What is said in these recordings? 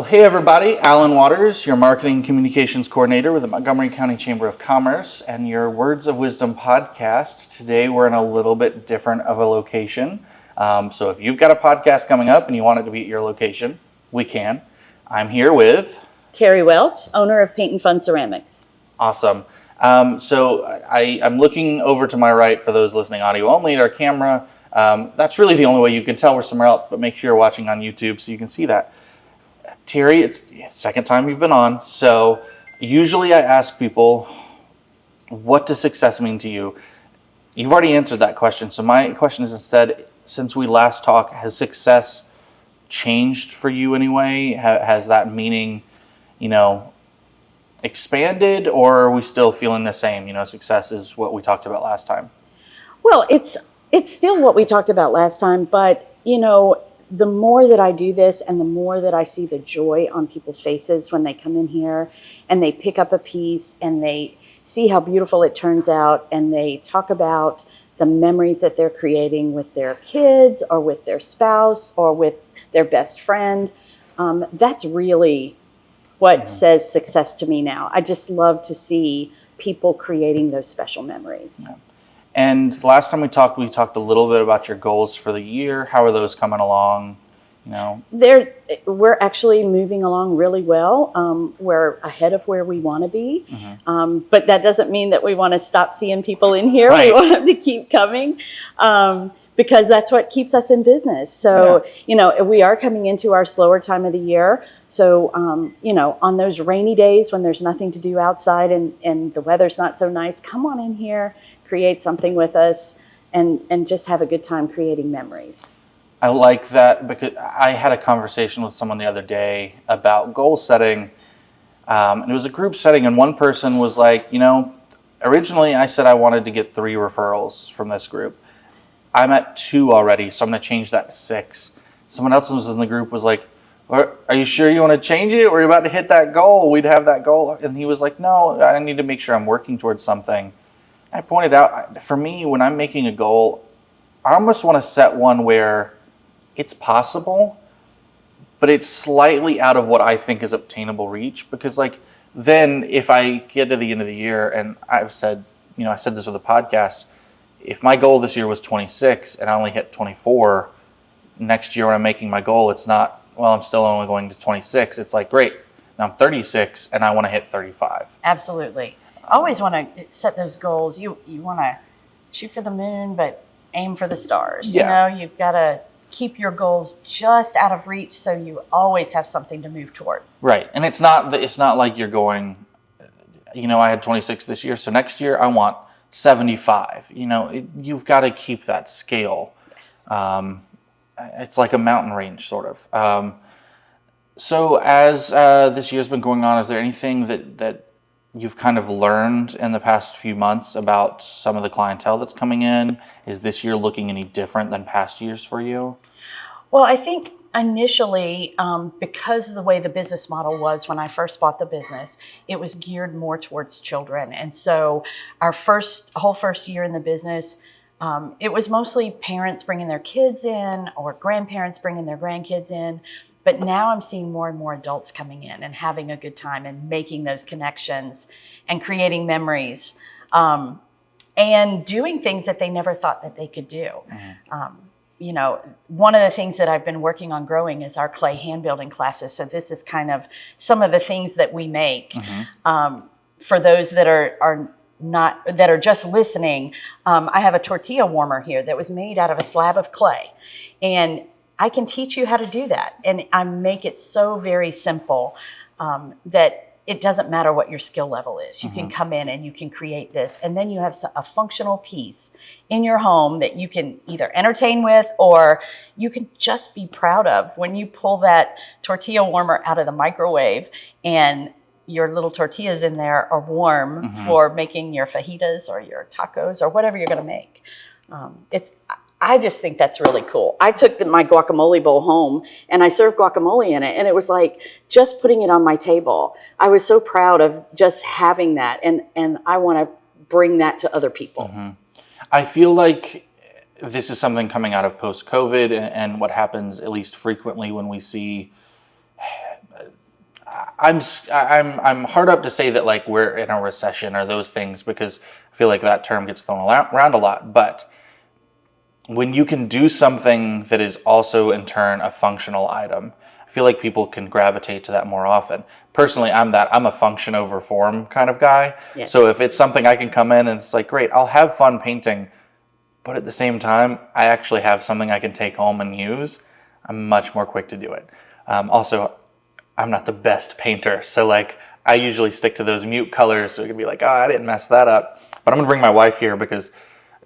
Well, hey everybody, Alan Waters, your Marketing Communications Coordinator with the Montgomery County Chamber of Commerce and your Words of Wisdom podcast. Today we're in a little bit different of a location. So if you've got a podcast coming up and you want it to be at your location, we can. I'm here with... Terri Welch, owner of Paint and Fun Ceramics. Awesome. So I'm looking over to my right for those listening audio only at our camera. That's really the only way you can tell we're somewhere else, but make sure you're watching on YouTube so you can see that. Terri, it's the second time you've been on, so usually I ask people, what does success mean to you? You've already answered that question, so my question is instead, since we last talked, has success changed for you anyway? Has that meaning, expanded, or are we still feeling the same? Success is what we talked about last time. Well, it's still what we talked about last time, but, the more that I do this and the more that I see the joy on people's faces when they come in here and they pick up a piece and they see how beautiful it turns out and they talk about the memories that they're creating with their kids or with their spouse or with their best friend, that's really what says success to me now. I just love to see people creating those special memories. Yeah. And last time we talked a little bit about your goals for the year. How are those coming along? We're actually moving along really well. We're ahead of where we want to be. But that doesn't mean that we want to stop seeing people in here. Right. We want them to keep coming because that's what keeps us in business. So, we are coming into our slower time of the year. So, on those rainy days when there's nothing to do outside and the weather's not so nice, come on in here, create something with us, and just have a good time creating memories. I like that because I had a conversation with someone the other day about goal setting. And it was a group setting, and one person was like, originally I said I wanted to get 3 referrals from this group. I'm at 2 already, so I'm going to change that to 6. Someone else was in the group was like, are you sure you want to change it? We're about to hit that goal. We'd have that goal. And he was like, no, I need to make sure I'm working towards something. I pointed out, for me, when I'm making a goal, I almost want to set one where it's possible, but it's slightly out of what I think is obtainable reach. Because then if I get to the end of the year, and I've said, I said this with a podcast, if my goal this year was 26 and I only hit 24, next year when I'm making my goal, it's not, well, I'm still only going to 26. It's like, great, now I'm 36 and I want to hit 35. Absolutely. I always want to set those goals. You want to shoot for the moon, but aim for the stars. Yeah. You've got to keep your goals just out of reach so you always have something to move toward. Right. And it's not like you're going, I had 26 this year, so next year I want 75. You've got to keep that scale. Yes. It's like a mountain range, sort of. So as this year's been going on, is there anything that you've kind of learned in the past few months about some of the clientele that's coming in? Is this year looking any different than past years for you? Well, I think initially, because of the way the business model was when I first bought the business, it was geared more towards children. And so our whole first year in the business, it was mostly parents bringing their kids in or grandparents bringing their grandkids in. But now I'm seeing more and more adults coming in and having a good time and making those connections and creating memories and doing things that they never thought that they could do. One of the things that I've been working on growing is our clay hand building classes. So this is kind of some of the things that we make. For those that are just listening, I have a tortilla warmer here that was made out of a slab of clay. And I can teach you how to do that. And I make it so very simple that it doesn't matter what your skill level is. You can come in and you can create this. And then you have a functional piece in your home that you can either entertain with or you can just be proud of. When you pull that tortilla warmer out of the microwave and your little tortillas in there are warm for making your fajitas or your tacos or whatever you're going to make. I just think that's really cool. I took my guacamole bowl home and I served guacamole in it. And it was like just putting it on my table. I was so proud of just having that. And I want to bring that to other people. I feel like this is something coming out of post-COVID and what happens at least frequently when we see I'm hard up to say that like we're in a recession or those things, because I feel like that term gets thrown around a lot. But when you can do something that is also in turn a functional item, I feel like people can gravitate to that more often. Personally, I'm a function over form kind of guy. Yes. So if it's something I can come in and it's like, great, I'll have fun painting, but at the same time, I actually have something I can take home and use, I'm much more quick to do it. Also, I'm not the best painter, so like I usually stick to those mute colors, so it could be like, oh, I didn't mess that up. But I'm gonna bring my wife here because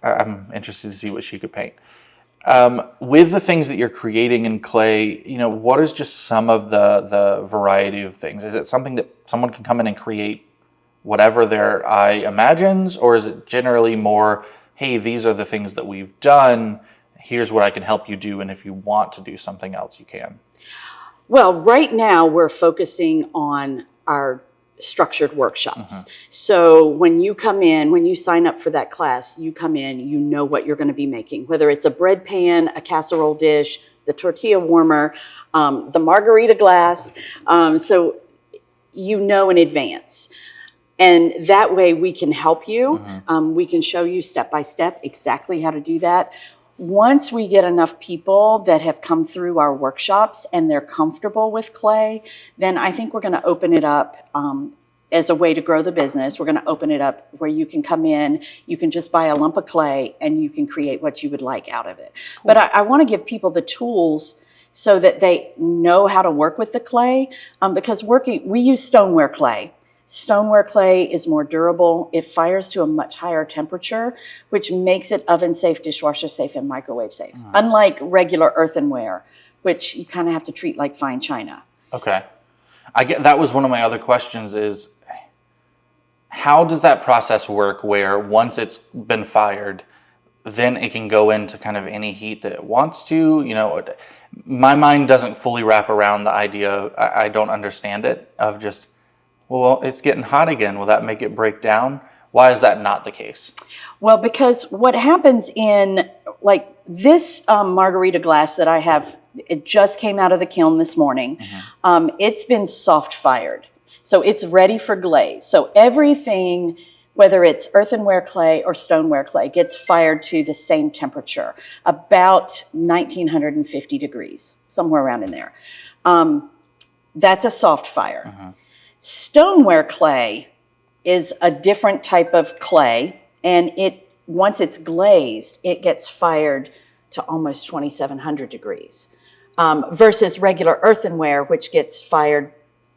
I'm interested to see what she could paint. With the things that you're creating in clay, what is just some of the variety of things? Is it something that someone can come in and create whatever their eye imagines, or is it generally more, hey, these are the things that we've done, here's what I can help you do, and if you want to do something else, you can? Well, right now we're focusing on our structured workshops. So when you come in, when you sign up for that class, you come in, you know what you're going to be making, whether it's a bread pan, a casserole dish, the tortilla warmer, the margarita glass. So you know in advance. And that way we can help you. We can show you step by step exactly how to do that. Once we get enough people that have come through our workshops and they're comfortable with clay, then I think we're going to open it up as a way to grow the business. We're going to open it up where you can come in, you can just buy a lump of clay, and you can create what you would like out of it. Cool. But I want to give people the tools so that they know how to work with the clay, because we use stoneware clay. Stoneware clay is more durable. It fires to a much higher temperature, which makes it oven safe, dishwasher safe, and microwave safe. Unlike regular earthenware, which you kind of have to treat like fine china. Okay. That was one of my other questions is, how does that process work where once it's been fired, then it can go into kind of any heat that it wants to? My mind doesn't fully wrap around the idea. I don't understand it of just, well, it's getting hot again. Will that make it break down? Why is that not the case? Well, because what happens in like this margarita glass that I have, it just came out of the kiln this morning. It's been soft fired. So it's ready for glaze. So everything, whether it's earthenware clay or stoneware clay, gets fired to the same temperature, about 1950 degrees, somewhere around in there. That's a soft fire. Stoneware clay is a different type of clay, and once it's glazed, it gets fired to almost 2,700 degrees, versus regular earthenware, which gets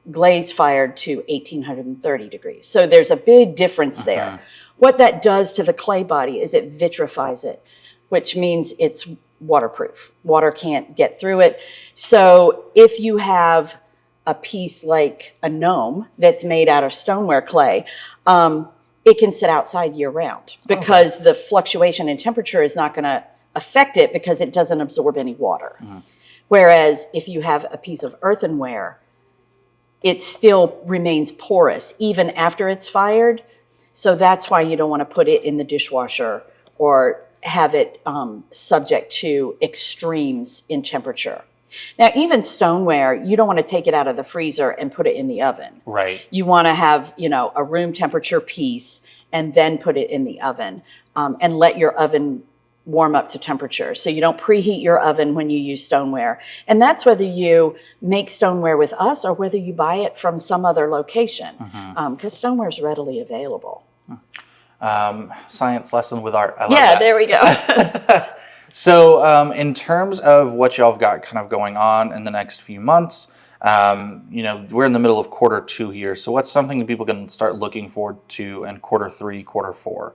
glaze fired to 1,830 degrees. So there's a big difference there. What that does to the clay body is it vitrifies it, which means it's waterproof. Water can't get through it. So if you have a piece like a gnome that's made out of stoneware clay, it can sit outside year round because the fluctuation in temperature is not going to affect it because it doesn't absorb any water. Whereas if you have a piece of earthenware, it still remains porous even after it's fired. So that's why you don't want to put it in the dishwasher or have it subject to extremes in temperature. Now, even stoneware, you don't want to take it out of the freezer and put it in the oven. Right. You want to have, a room temperature piece and then put it in the oven and let your oven warm up to temperature. So you don't preheat your oven when you use stoneware. And that's whether you make stoneware with us or whether you buy it from some other location, because stoneware is readily available. Science lesson with art. I love that. There we go. So in terms of what y'all have got kind of going on in the next few months, we're in the middle of Q2 here. So what's something that people can start looking forward to in Q3, Q4?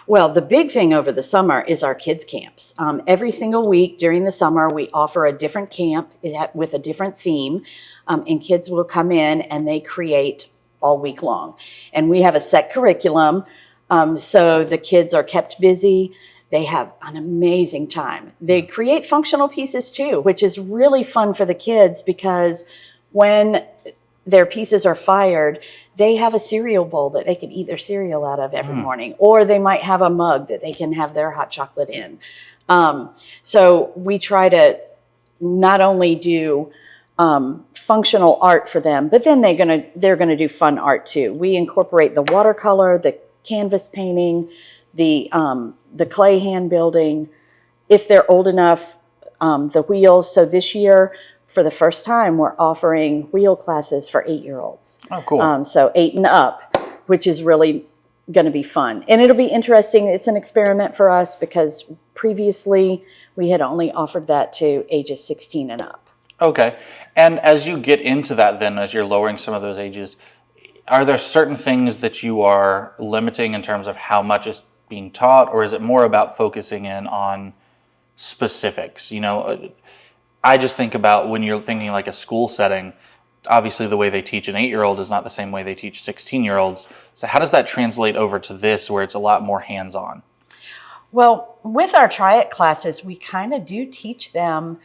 Well, the big thing over the summer is our kids' camps. Every single week during the summer, we offer a different camp with a different theme, and kids will come in and they create all week long. And we have a set curriculum, so the kids are kept busy. They have an amazing time. They create functional pieces too, which is really fun for the kids because when their pieces are fired, they have a cereal bowl that they can eat their cereal out of every morning, or they might have a mug that they can have their hot chocolate in. So we try to not only do functional art for them, but then they're gonna do fun art too. We incorporate the watercolor, the canvas painting, the clay hand building. If they're old enough, the wheels. So this year, for the first time, we're offering wheel classes for 8-year-olds. Oh, cool. So 8 and up, which is really going to be fun. And it'll be interesting. It's an experiment for us because previously we had only offered that to ages 16 and up. Okay. And as you get into that then, as you're lowering some of those ages, are there certain things that you are limiting in terms of how much is being taught, or is it more about focusing in on specifics? I just think about when you're thinking like a school setting, obviously the way they teach an 8-year-old is not the same way they teach 16-year-olds. So how does that translate over to this, where it's a lot more hands-on? Well, with our Try It classes, we kind of do teach them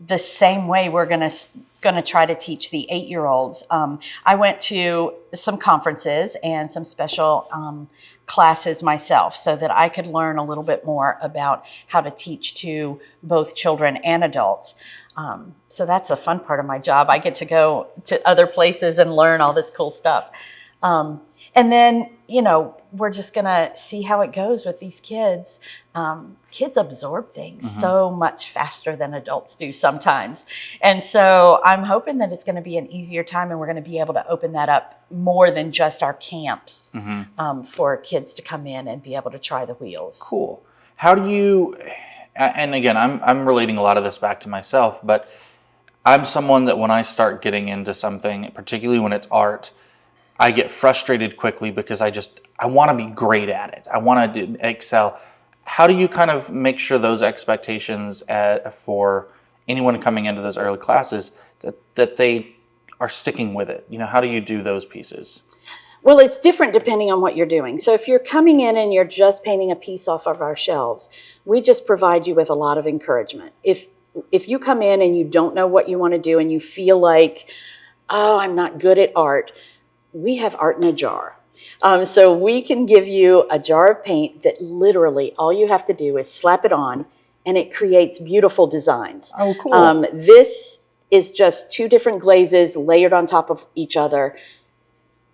the same way we're going to try to teach the 8-year-olds. I went to some conferences and some special classes myself so that I could learn a little bit more about how to teach to both children and adults. So that's the fun part of my job. I get to go to other places and learn all this cool stuff. And then, we're just going to see how it goes with these kids. Kids absorb things so much faster than adults do sometimes. And so I'm hoping that it's going to be an easier time and we're going to be able to open that up more than just our camps for kids to come in and be able to try the wheels. Cool. How do you, and again, I'm relating a lot of this back to myself, but I'm someone that when I start getting into something, particularly when it's art, I get frustrated quickly because I want to be great at it. I want to excel. How do you kind of make sure those expectations for anyone coming into those early classes that they are sticking with it? How do you do those pieces? Well, it's different depending on what you're doing. So if you're coming in and you're just painting a piece off of our shelves, we just provide you with a lot of encouragement. If you come in and you don't know what you want to do and you feel like, oh, I'm not good at art, we have art in a jar. So we can give you a jar of paint that literally all you have to do is slap it on and it creates beautiful designs. Oh, cool. This is just 2 different glazes layered on top of each other,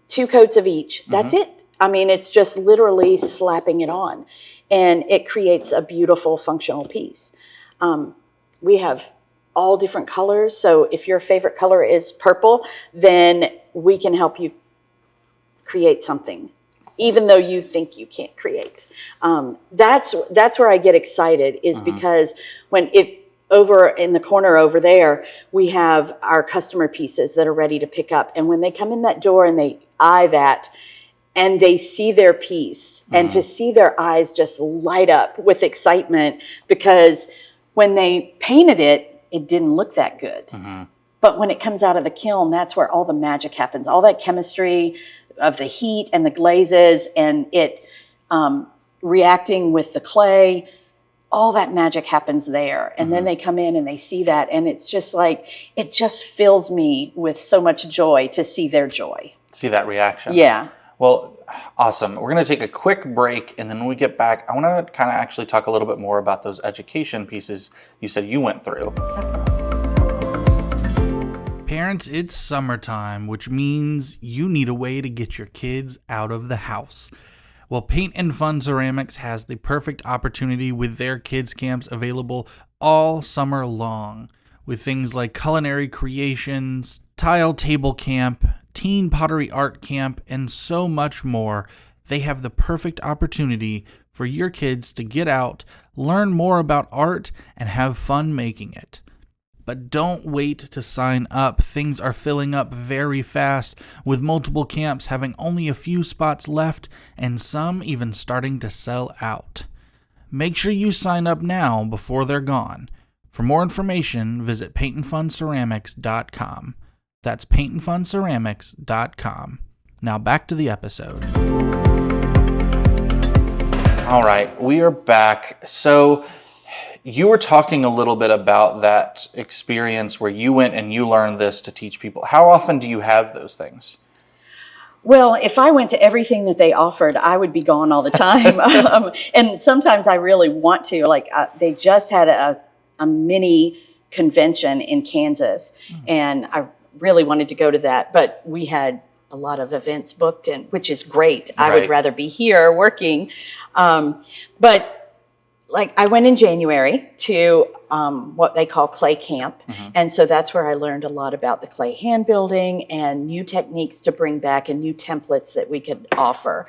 2 coats of each. That's it. I mean, it's just literally slapping it on and it creates a beautiful functional piece. We have all different colors. So if your favorite color is purple, then we can help you create something, even though you think you can't create. That's where I get excited is because over in the corner over there, we have our customer pieces that are ready to pick up. And when they come in that door and they eye that and they see their piece and to see their eyes just light up with excitement because when they painted it, it didn't look that good. But when it comes out of the kiln, that's where all the magic happens. All that chemistry of the heat and the glazes and it reacting with the clay, all that magic happens there. And then they come in and they see that. And it's just like, it just fills me with so much joy to see their joy. See that reaction. Yeah. Well, awesome. We're going to take a quick break. And then when we get back, I want to kind of actually talk a little bit more about those education pieces you said you went through. Parents, it's summertime, which means you need a way to get your kids out of the house. Well, Paint and Fun Ceramics has the perfect opportunity with their kids camps available all summer long, with things like culinary creations, tile table camp, teen pottery art camp, and so much more. They have the perfect opportunity for your kids to get out, learn more about art, and have fun making it. But don't wait to sign up. Things are filling up very fast, with multiple camps having only a few spots left and some even starting to sell out. Make sure you sign up now before they're gone. For more information, visit paintandfunceramics.com. That's paintandfunceramics.com. Now back to the episode. All right, we are back. So you were talking a little bit about that experience where you went and you learned this to teach people. How often do you have those things? Well, if I went to everything that they offered, I would be gone all the time. And sometimes I really want to. Like they just had a mini convention in Kansas, and I really wanted to go to that, but we had a lot of events booked, and which is great. I would rather be here working, but like I went in January to what they call clay camp. And so that's where I learned a lot about the clay hand building and new techniques to bring back and new templates that we could offer.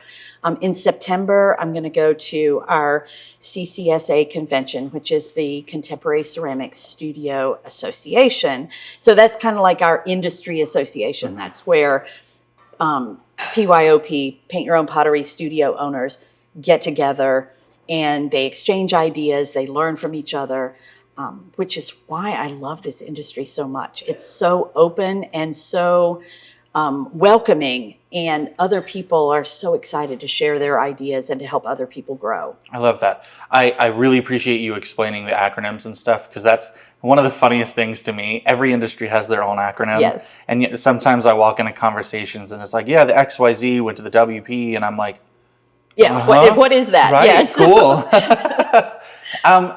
In September, I'm going to go to our CCSA convention, which is the Contemporary Ceramics Studio Association. So that's kind of like our industry association. That's where PYOP, Paint Your Own Pottery studio owners, get together and they exchange ideas, they learn from each other, which is why I love this industry so much. It's so open and so welcoming, and other people are so excited to share their ideas and to help other people grow. I love that. I really appreciate you explaining the acronyms and stuff, because that's one of the funniest things to me. Every industry has their own acronym. Yes. And yet sometimes I walk into conversations and it's like, yeah, the XYZ went to the WP, and I'm like, yeah, what is that? Right, yes. Cool.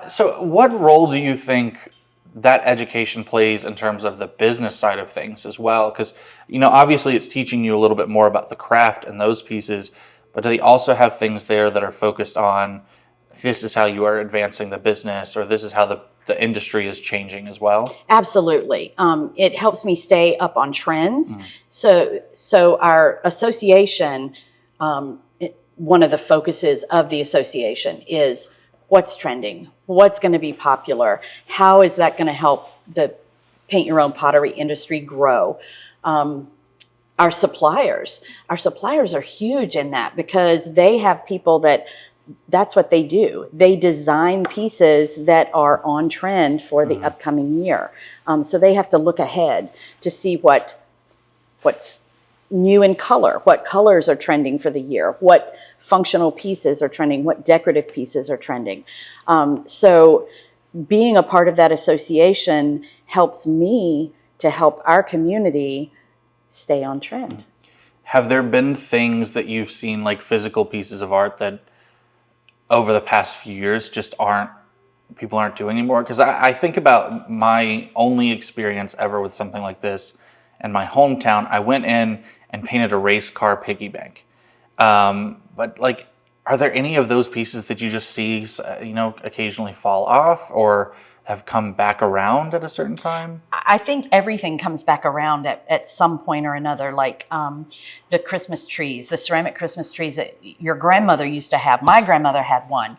So what role do you think that education plays in terms of the business side of things as well? Because, obviously it's teaching you a little bit more about the craft and those pieces, but do they also have things there that are focused on, this is how you are advancing the business, or this is how the industry is changing as well? Absolutely. It helps me stay up on trends. So our association, one of the focuses of the association is what's trending, what's going to be popular, how is that going to help the paint your own pottery industry grow. Our suppliers are huge in that, because they have people that's what they do. They design pieces that are on trend for the upcoming year. So they have to look ahead to see what's new in color, what colors are trending for the year, what functional pieces are trending, what decorative pieces are trending. So being a part of that association helps me to help our community stay on trend. Have there been things that you've seen, like physical pieces of art, that over the past few years just people aren't doing anymore? Because I think about my only experience ever with something like this in my hometown. I went in and painted a race car piggy bank. But like, are there any of those pieces that you just see, occasionally fall off or have come back around at a certain time? I think everything comes back around at some point or another, like the Christmas trees, the ceramic Christmas trees that your grandmother used to have. My grandmother had one.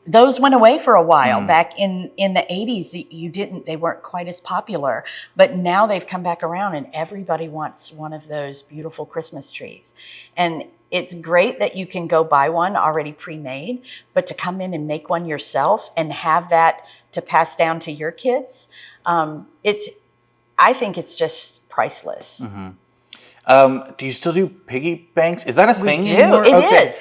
Those went away for a while. Back in the 80s, they weren't quite as popular, but now they've come back around and everybody wants one of those beautiful Christmas trees. And it's great that you can go buy one already pre-made, but to come in and make one yourself and have that to pass down to your kids, I think it's just priceless. Do you still do piggy banks? Is that a thing We do. anymore? It is.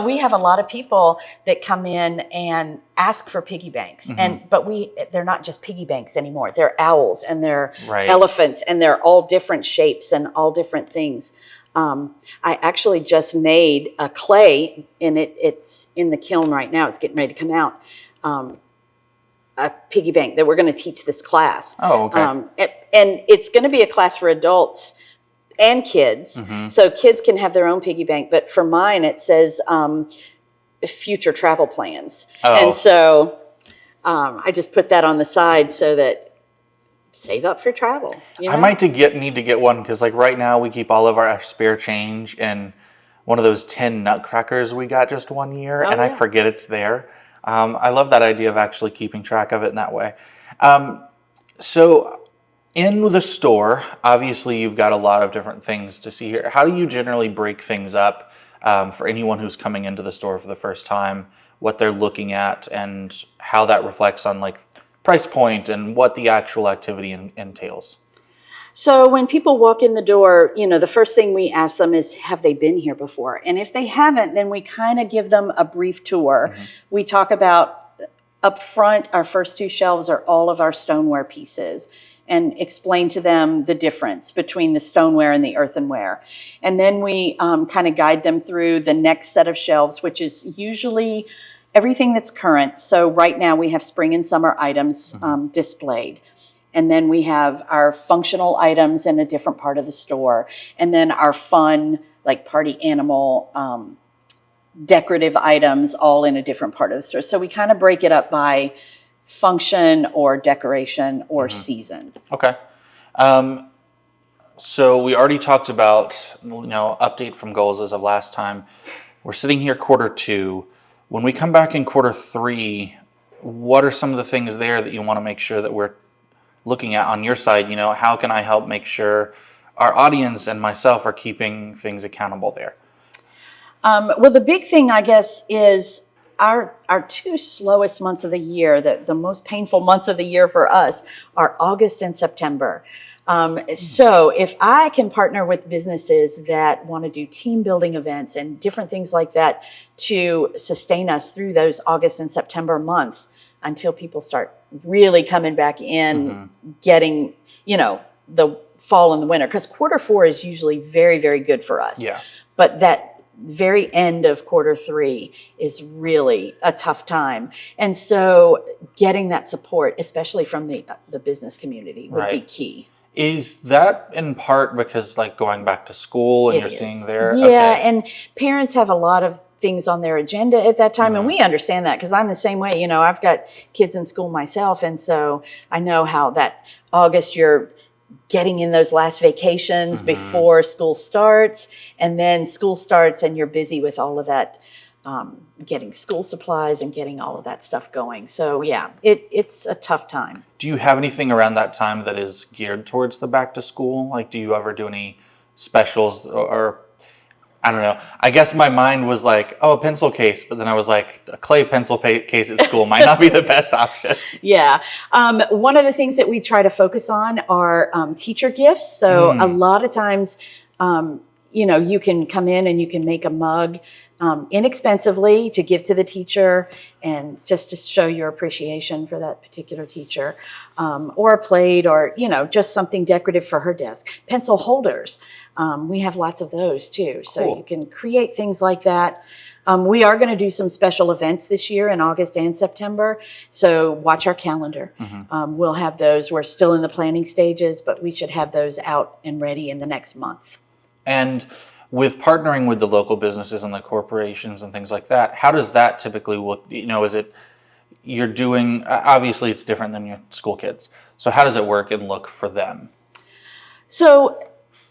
We have a lot of people that come in and ask for piggy banks, but they're not just piggy banks anymore. They're owls and they're elephants, and they're all different shapes and all different things. I actually just made a clay, and it's in the kiln right now. It's getting ready to come out. A piggy bank that we're going to teach this class. Oh, okay. And it's going to be a class for adults and kids. So kids can have their own piggy bank, but for mine it says future travel plans. And so I just put that on the side so that save up for travel. I might need to get one, because like right now we keep all of our spare change in one of those tin nutcrackers we got just one year, and I forget it's there. I love that idea of actually keeping track of it in that way. So in the store, obviously you've got a lot of different things to see here. How do you generally break things up for anyone who's coming into the store for the first time, what they're looking at and how that reflects on like price point and what the actual activity entails? So when people walk in the door, the first thing we ask them is, have they been here before? And if they haven't, then we kind of give them a brief tour. We talk about up front, our first two shelves are all of our stoneware pieces, and explain to them the difference between the stoneware and the earthenware. And then we kind of guide them through the next set of shelves, which is usually Everything that's current. So right now we have spring and summer items displayed. And then we have our functional items in a different part of the store. And then our fun, like party animal, decorative items all in a different part of the store. So we kind of break it up by function or decoration or season. Okay. So we already talked about, update from goals as of last time. We're sitting here quarter 2. When we come back in quarter 3, what are some of the things there that you want to make sure that we're looking at on your side? How can I help make sure our audience and myself are keeping things accountable there? Well, the big thing, I guess, is our 2 slowest months of the year, the most painful months of the year for us, are August and September. So if I can partner with businesses that want to do team building events and different things like that to sustain us through those August and September months until people start really coming back in, getting, the fall and the winter, because quarter 4 is usually very, very good for us. Yeah. But that very end of quarter 3 is really a tough time. And so getting that support, especially from the business community, would be key. Is that in part because going back to school and you're seeing there? Yeah, okay. And parents have a lot of things on their agenda at that time. And we understand that because I'm the same way. I've got kids in school myself. And so I know how that August you're getting in those last vacations before school starts. And then school starts and you're busy with all of that, getting school supplies and getting all of that stuff going. So yeah, it's a tough time. Do you have anything around that time that is geared towards the back to school? Do you ever do any specials or I don't know. I guess my mind was a pencil case, but then I was like, a clay pencil case at school might not be the best option. Yeah. One of the things that we try to focus on are teacher gifts. So a lot of times, you can come in and you can make a mug inexpensively to give to the teacher and just to show your appreciation for that particular teacher, or a plate or, just something decorative for her desk. Pencil holders. We have lots of those too. So cool. You can create things like that. We are going to do some special events this year in August and September. So watch our calendar. We'll have those. We're still in the planning stages, but we should have those out and ready in the next month. And with partnering with the local businesses and the corporations and things like that, how does that typically look? Is it you're doing, obviously it's different than your school kids. So how does it work and look for them? So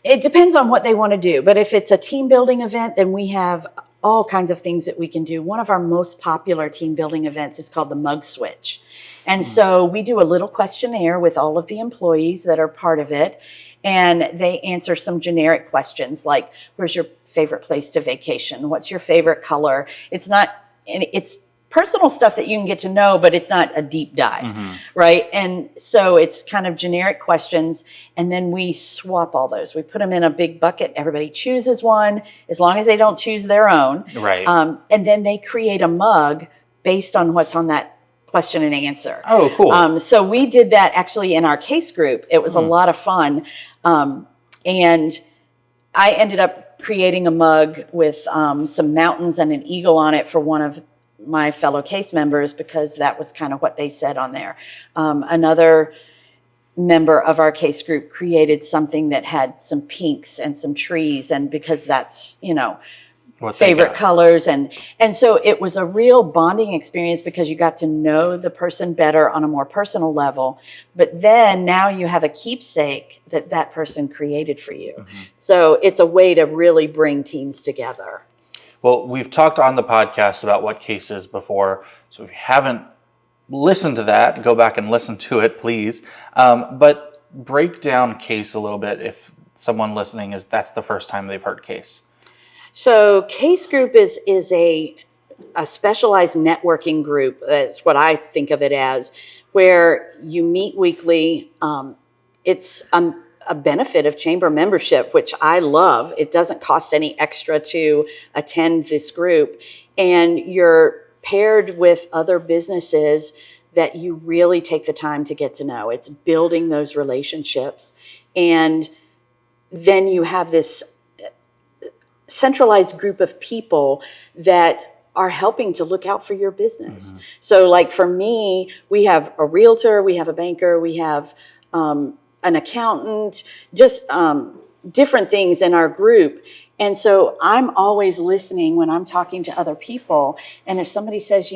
it depends on what they want to do. But if it's a team building event, then we have all kinds of things that we can do. One of our most popular team building events is called the Mug Switch. And so we do a little questionnaire with all of the employees that are part of it. And they answer some generic questions like, where's your favorite place to vacation? What's your favorite color? It's personal stuff that you can get to know, but it's not a deep dive, right? And so it's kind of generic questions. And then we swap all those. We put them in a big bucket. Everybody chooses one, as long as they don't choose their own. Right. And then they create a mug based on what's on that question and answer. Oh, cool. So we did that actually in our case group. It was a lot of fun. And I ended up creating a mug with some mountains and an eagle on it for one of my fellow case members because that was kind of what they said on there. Another member of our case group created something that had some pinks and some trees, and because that's, favorite colors. And so it was a real bonding experience because you got to know the person better on a more personal level. But then now you have a keepsake that person created for you. So it's a way to really bring teams together. Well, we've talked on the podcast about what case is before. So if you haven't listened to that, go back and listen to it, please. But break down case a little bit if someone listening that's the first time they've heard case. So case group is a specialized networking group. That's what I think of it as, where you meet weekly. It's a benefit of chamber membership, which I love. It doesn't cost any extra to attend this group. And you're paired with other businesses that you really take the time to get to know. It's building those relationships. And then you have this centralized group of people that are helping to look out for your business. So like for me, we have a realtor, we have a banker, we have an accountant, just different things in our group. And so I'm always listening when I'm talking to other people. And if somebody says,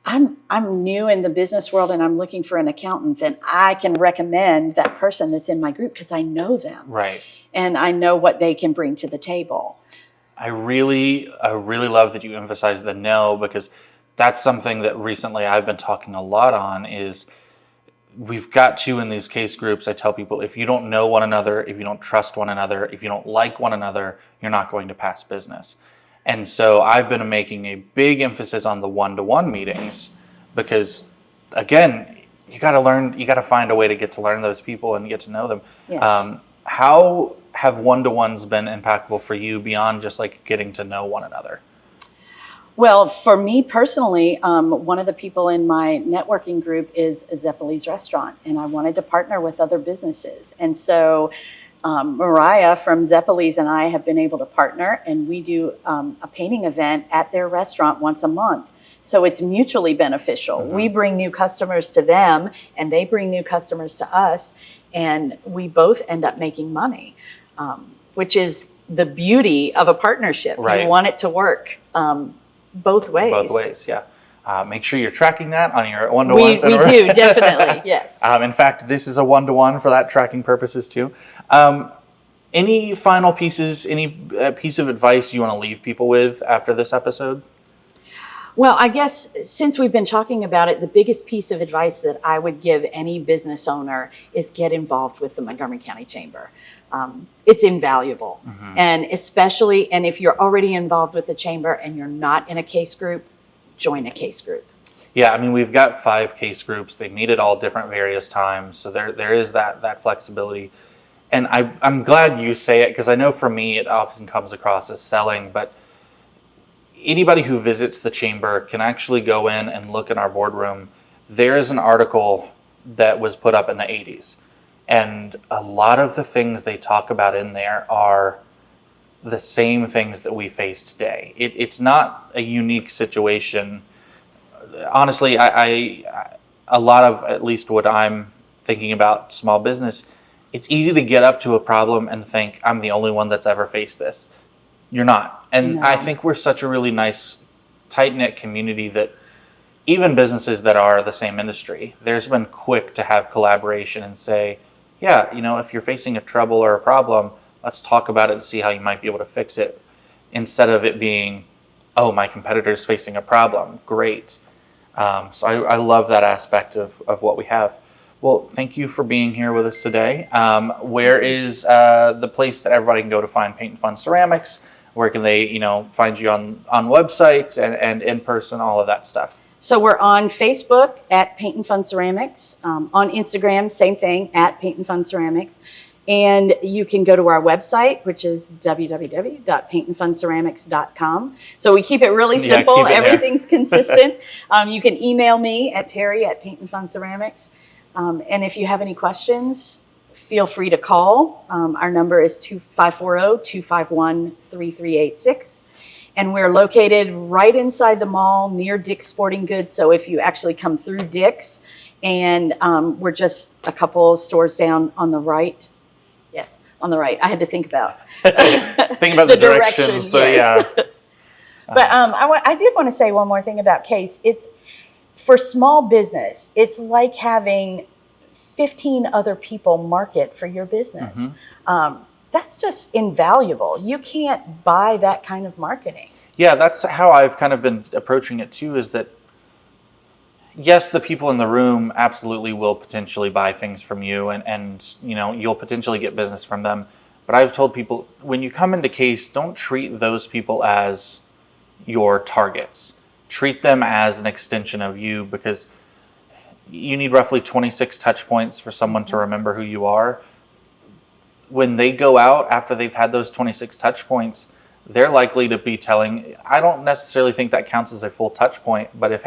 I'm new in the business world and I'm looking for an accountant, then I can recommend that person that's in my group because I know them. Right. And I know what they can bring to the table. I really love that you emphasize the no, because that's something that recently I've been talking a lot on is we've got to, in these case groups, I tell people, if you don't know one another, if you don't trust one another, if you don't like one another, you're not going to pass business. And so I've been making a big emphasis on the one-to-one meetings because, again, you got to find a way to get to learn those people and get to know them. Yes. How have one-to-ones been impactful for you beyond just like getting to know one another? Well, for me personally, one of the people in my networking group is Zeppeli's Restaurant, and I wanted to partner with other businesses. And so Mariah from Zeppeli's and I have been able to partner, and we do a painting event at their restaurant once a month. So it's mutually beneficial. We bring new customers to them, and they bring new customers to us, and we both end up making money, which is the beauty of a partnership. Right. You want it to work. Both ways. Both ways, yeah. Make sure you're tracking that on your one-to-ones. We do, definitely, yes. In fact, this is a one-to-one for that tracking purposes too. Any final pieces, any piece of advice you want to leave people with after this episode? Well, I guess since we've been talking about it, the biggest piece of advice that I would give any business owner is get involved with the Montgomery County Chamber. It's invaluable. And especially, and if you're already involved with the chamber and you're not in a case group, join a case group. Yeah, I mean, we've got 5 case groups. They meet at all different various times. So there is that flexibility. And I'm glad you say it, because I know for me it often comes across as selling, but anybody who visits the chamber can actually go in and look in our boardroom. There is an article that was put up in the 80s. And a lot of the things they talk about in there are the same things that we face today. It's not a unique situation. Honestly, I a lot of, at least what I'm thinking about small business, it's easy to get up to a problem and think, I'm the only one that's ever faced this. You're not. And No. I think we're such a really nice, tight-knit community that even businesses that are the same industry, there's been quick to have collaboration and say, yeah, if you're facing a trouble or a problem, let's talk about it and see how you might be able to fix it, instead of it being, oh, my competitor's facing a problem. Great. So I love that aspect of what we have. Well, thank you for being here with us today. Where is the place that everybody can go to find Paint and Fun Ceramics? Where can they, find you on websites and in person, all of that stuff? So we're on Facebook at Paint and Fun Ceramics. On Instagram, same thing, at Paint and Fun Ceramics. And you can go to our website, which is www.paintandfunceramics.com. So we keep it really simple. Keep it Everything's consistent. You can email me at Terri at Paint and Fun Ceramics. And if you have any questions, feel free to call. Our number is 540-251-3386. And we're located right inside the mall near Dick's Sporting Goods. So if you actually come through Dick's, and we're just a couple stores down on the right. Yes, on the right. I had to think about the directions. But yes. Yeah. But I did want to say one more thing about Case. It's for small business. It's like having 15 other people market for your business. That's just invaluable. You can't buy that kind of marketing. Yeah, that's how I've kind of been approaching it too, is that yes, the people in the room absolutely will potentially buy things from you, and you'll potentially get business from them. But I've told people, when you come into Case, don't treat those people as your targets. Treat them as an extension of you, because you need roughly 26 touch points for someone to remember who you are. When they go out after they've had those 26 touch points, they're likely to be telling, I don't necessarily think that counts as a full touch point, but if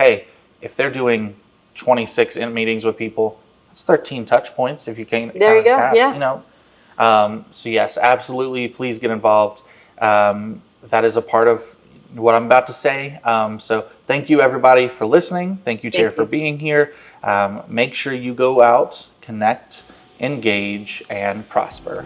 they're doing 26 meetings with people, that's 13 touch points if you can't count there you go. Halves, yeah. So yes, absolutely, please get involved. That is a part of what I'm about to say. So thank you everybody for listening. Thank you, Terri, Thank for you. being here. Make sure you go out, connect, engage, and prosper.